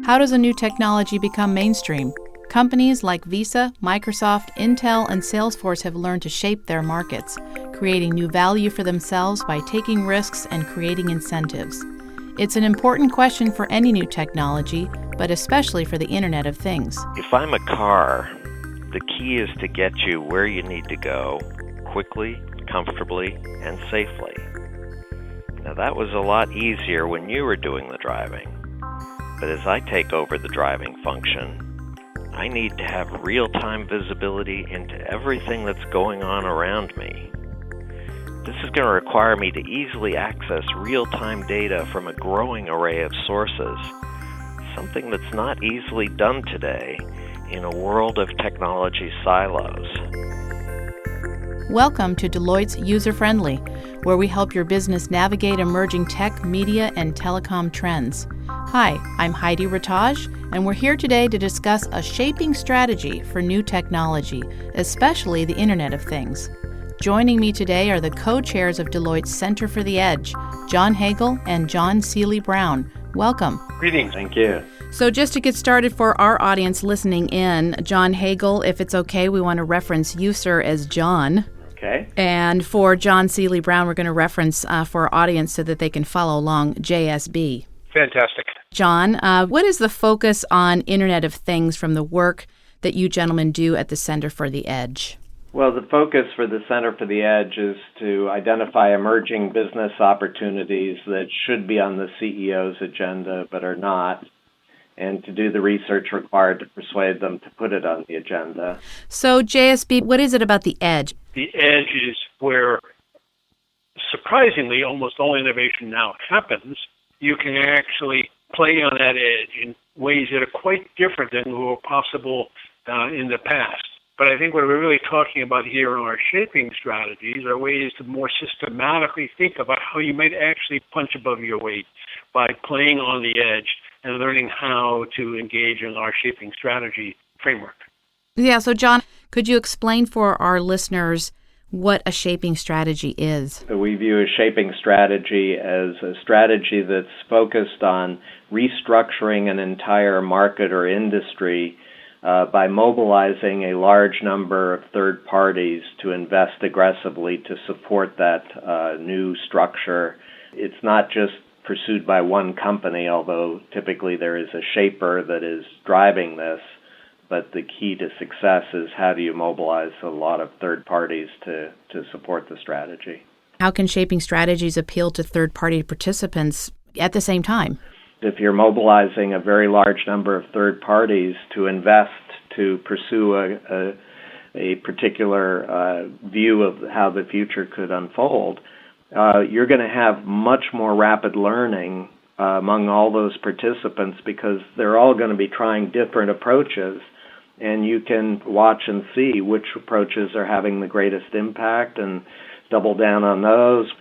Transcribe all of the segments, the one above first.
How does a new technology become mainstream? Companies like Visa, Microsoft, Intel, and Salesforce have learned to shape their markets, creating new value for themselves by taking risks and creating incentives. It's an important question for any new technology, but especially for the Internet of Things. If I'm a car, the key is to get you where you need to go quickly, comfortably, and safely. Now that was a lot easier when you were doing the driving. But as I take over the driving function, I need to have real-time visibility into everything that's going on around me. This is going to require me to easily access real-time data from a growing array of sources, something that's not easily done today in a world of technology silos. Welcome to Deloitte's User Friendly, where we help your business navigate emerging tech, media, and telecom trends. Hi, I'm Heidi Rataj, and we're here today to discuss a shaping strategy for new technology, especially the Internet of Things. Joining me today are the co-chairs of Deloitte's Center for the Edge, John Hagel and John Seely-Brown. Welcome. Greetings. Thank you. So just to get started for our audience listening in, John Hagel, if it's okay, we want to reference you, sir, as John. Okay. And for John Seely-Brown, we're going to reference for our audience so that they can follow along JSB. Fantastic. John, what is the focus on Internet of Things from the work that you gentlemen do at the Center for the Edge? Well, the focus for the Center for the Edge is to identify emerging business opportunities that should be on the CEO's agenda but are not, and to do the research required to persuade them to put it on the agenda. So, JSB, what is it about the Edge? The Edge is where, surprisingly, almost all innovation now happens. You can actually play on that edge in ways that are quite different than were possible in the past. But I think what we're really talking about here in our shaping strategies are ways to more systematically think about how you might actually punch above your weight by playing on the edge and learning how to engage in our shaping strategy framework. Yeah, so John, could you explain for our listeners what a shaping strategy is? We view a shaping strategy as a strategy that's focused on restructuring an entire market or industry by mobilizing a large number of third parties to invest aggressively to support that new structure. It's not just pursued by one company, although typically there is a shaper that is driving this. But the key to success is how do you mobilize a lot of third parties to support the strategy. How can shaping strategies appeal to third-party participants at the same time? If you're mobilizing a very large number of third parties to invest to pursue a particular view of how the future could unfold, you're going to have much more rapid learning among all those participants because they're all going to be trying different approaches, and you can watch and see which approaches are having the greatest impact and double down on those.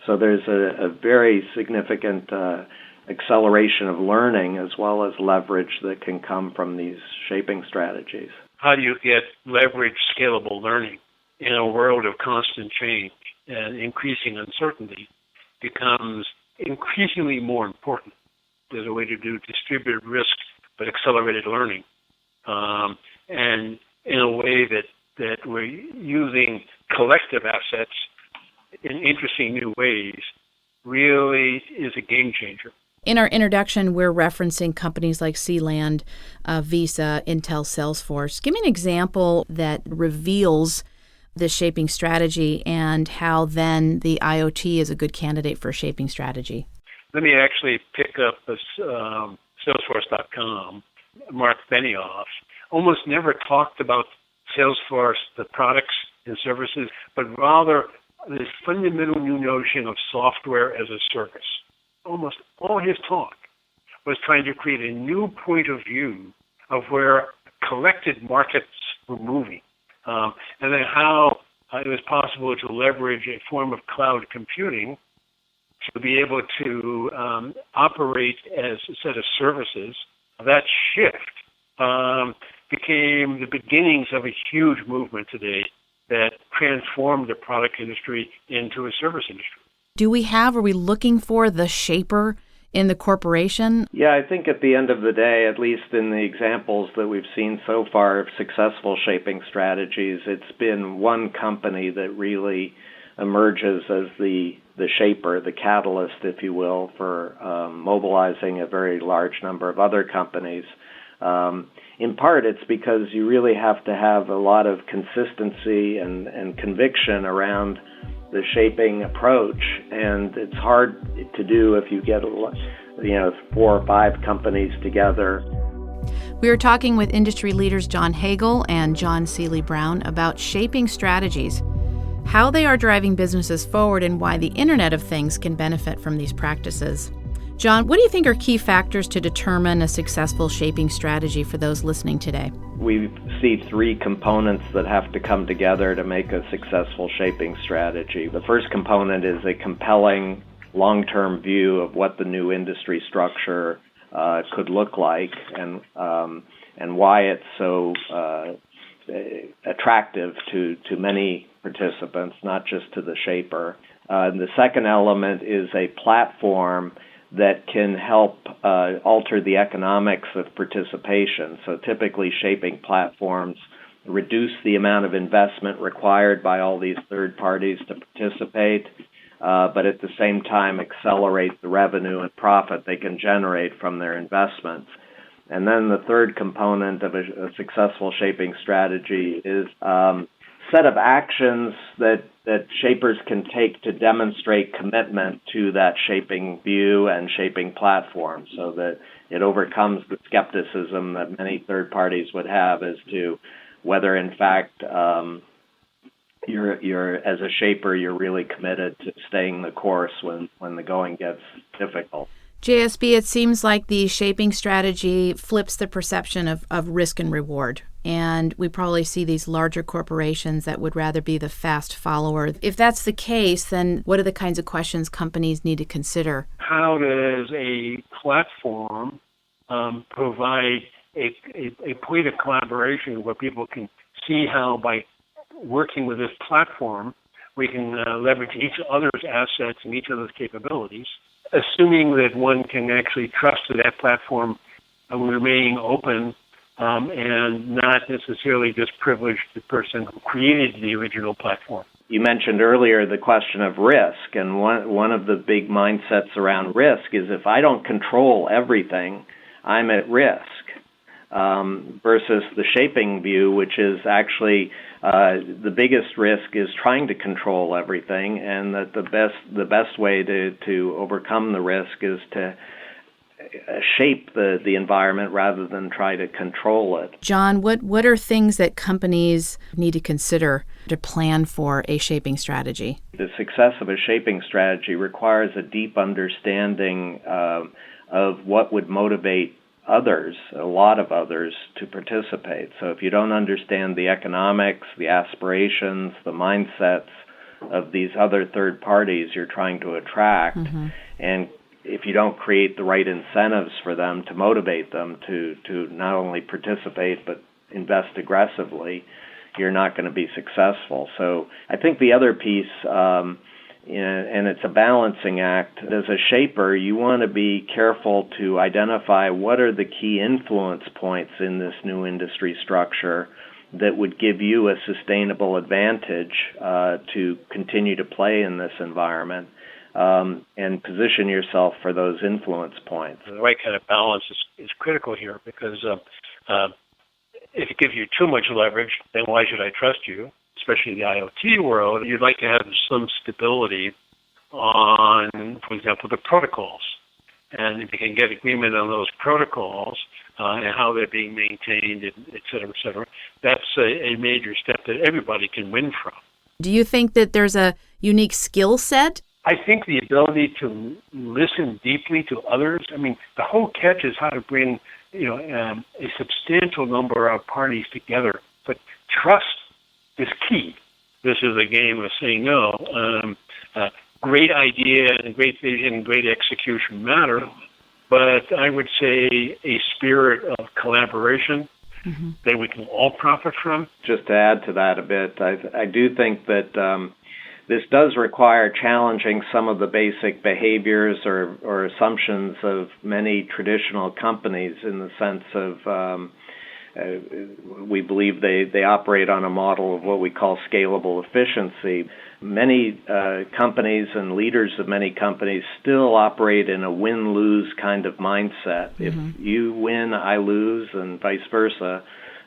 So there's a very significant acceleration of learning as well as leverage that can come from these shaping strategies. How do you get leverage scalable learning in a world of constant change and increasing uncertainty becomes increasingly more important as a way to do distributed risk but accelerated learning. And in a way that we're using collective assets in interesting new ways really is a game changer. In our introduction, we're referencing companies like Sealand, Visa, Intel, Salesforce. Give me an example that reveals this shaping strategy and how then the IoT is a good candidate for a shaping strategy. Let me actually pick up this Salesforce.com. Mark Benioff almost never talked about Salesforce, the products and services, but rather this fundamental new notion of software as a service. Almost all his talk was trying to create a new point of view of where collected markets were moving, and then how it was possible to leverage a form of cloud computing to be able to operate as a set of services. That shift became the beginnings of a huge movement today that transformed the product industry into a service industry. Do we have, are we looking for the shaper in the corporation? Yeah, I think at the end of the day, at least in the examples that we've seen so far of successful shaping strategies, it's been one company that really emerges as the shaper, the catalyst, if you will, for mobilizing a very large number of other companies. In part, it's because you really have to have a lot of consistency and conviction around the shaping approach, and it's hard to do if you get 4 or 5 companies together. We are talking with industry leaders John Hagel and John Seely Brown about shaping strategies, how they are driving businesses forward, and why the Internet of Things can benefit from these practices. John, what do you think are key factors to determine a successful shaping strategy for those listening today? We see 3 components that have to come together to make a successful shaping strategy. The first component is a compelling long-term view of what the new industry structure could look like and why it's so attractive to many participants, not just to the shaper. The second element is a platform that can help alter the economics of participation. So typically shaping platforms reduce the amount of investment required by all these third parties to participate, but at the same time accelerate the revenue and profit they can generate from their investments. And then the third component of a successful shaping strategy is set of actions that shapers can take to demonstrate commitment to that shaping view and shaping platform so that it overcomes the skepticism that many third parties would have as to whether, in fact, you're as a shaper, you're really committed to staying the course when the going gets difficult. JSB, it seems like the shaping strategy flips the perception of risk and reward. And we probably see these larger corporations that would rather be the fast follower. If that's the case, then what are the kinds of questions companies need to consider? How does a platform provide a point of collaboration where people can see how by working with this platform, we can leverage each other's assets and each other's capabilities, assuming that one can actually trust that platform remaining open and not necessarily just privilege the person who created the original platform. You mentioned earlier the question of risk, and one of the big mindsets around risk is if I don't control everything, I'm at risk, versus the shaping view, which is actually the biggest risk is trying to control everything, and that the best way to overcome the risk is to shape the environment rather than try to control it. John, what are things that companies need to consider to plan for a shaping strategy? The success of a shaping strategy requires a deep understanding of what would motivate others, a lot of others, to participate. So if you don't understand the economics, the aspirations, the mindsets of these other third parties you're trying to attract, and if you don't create the right incentives for them to motivate them to not only participate but invest aggressively, you're not going to be successful. So I think the other piece, and it's a balancing act, as a shaper, you want to be careful to identify what are the key influence points in this new industry structure that would give you a sustainable advantage to continue to play in this environment. And position yourself for those influence points. The right kind of balance is critical here because if it gives you too much leverage, then why should I trust you? Especially in the IoT world, you'd like to have some stability on, for example, the protocols. And if you can get agreement on those protocols and how they're being maintained, et cetera, that's a major step that everybody can win from. Do you think that there's a unique skill set? I think the ability to listen deeply to others. I mean, the whole catch is how to bring, a substantial number of parties together. But trust is key. This is a game of saying no. Great idea and great vision and great execution matter, but I would say a spirit of collaboration that we can all profit from. Just to add to that a bit, I do think that This does require challenging some of the basic behaviors or assumptions of many traditional companies in the sense of we believe they operate on a model of what we call scalable efficiency. Many companies and leaders of many companies still operate in a win-lose kind of mindset. If you win, I lose, and vice versa,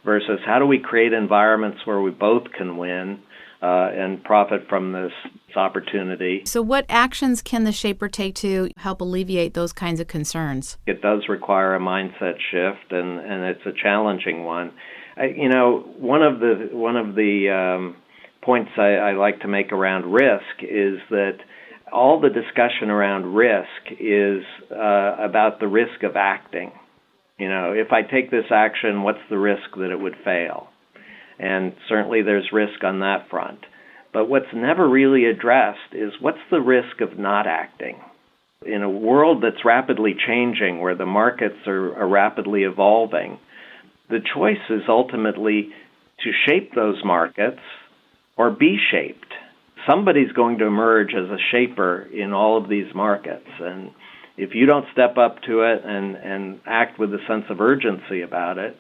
versus how do we create environments where we both can win and profit from this opportunity. So what actions can the Shaper take to help alleviate those kinds of concerns? It does require a mindset shift, and it's a challenging one. One of the points I like to make around risk is that all the discussion around risk is about the risk of acting. If I take this action, what's the risk that it would fail? And certainly there's risk on that front. But what's never really addressed is what's the risk of not acting? In a world that's rapidly changing, where the markets are rapidly evolving, the choice is ultimately to shape those markets or be shaped. Somebody's going to emerge as a shaper in all of these markets. And if you don't step up to it and act with a sense of urgency about it,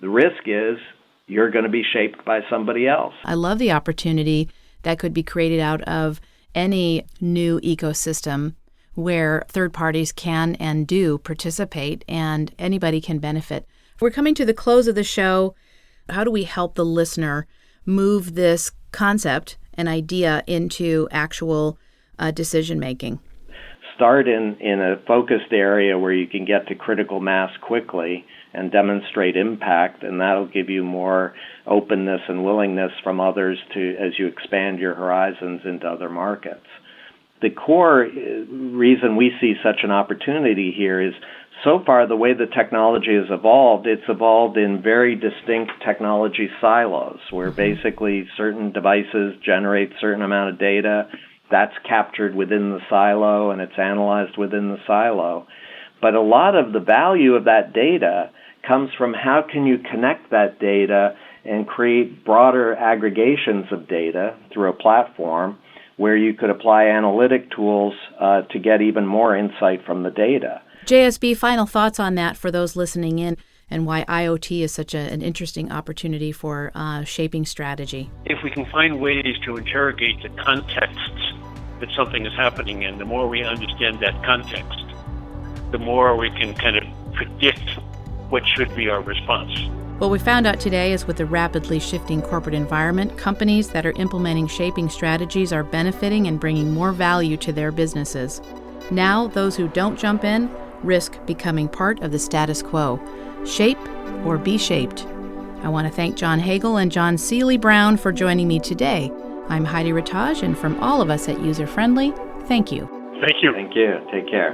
the risk is you're going to be shaped by somebody else. I love the opportunity that could be created out of any new ecosystem where third parties can and do participate and anybody can benefit. We're coming to the close of the show. How do we help the listener move this concept and idea into actual decision making? Start in a focused area where you can get to critical mass quickly and demonstrate impact, and that'll give you more openness and willingness from others as you expand your horizons into other markets. The core reason we see such an opportunity here is so far the way the technology has evolved, it's evolved in very distinct technology silos where basically certain devices generate a certain amount of data. That's captured within the silo and it's analyzed within the silo. But a lot of the value of that data comes from how can you connect that data and create broader aggregations of data through a platform where you could apply analytic tools to get even more insight from the data. JSB, final thoughts on that for those listening in and why IoT is such an interesting opportunity for shaping strategy. If we can find ways to interrogate the contexts that something is happening in, the more we understand that context, the more we can kind of predict what should be our response. What we found out today is with the rapidly shifting corporate environment, companies that are implementing shaping strategies are benefiting and bringing more value to their businesses. Now, those who don't jump in risk becoming part of the status quo. Shape or be shaped. I want to thank John Hagel and John Seeley Brown for joining me today. I'm Heidi Rataj, and from all of us at User Friendly, thank you. Thank you. Thank you. Take care.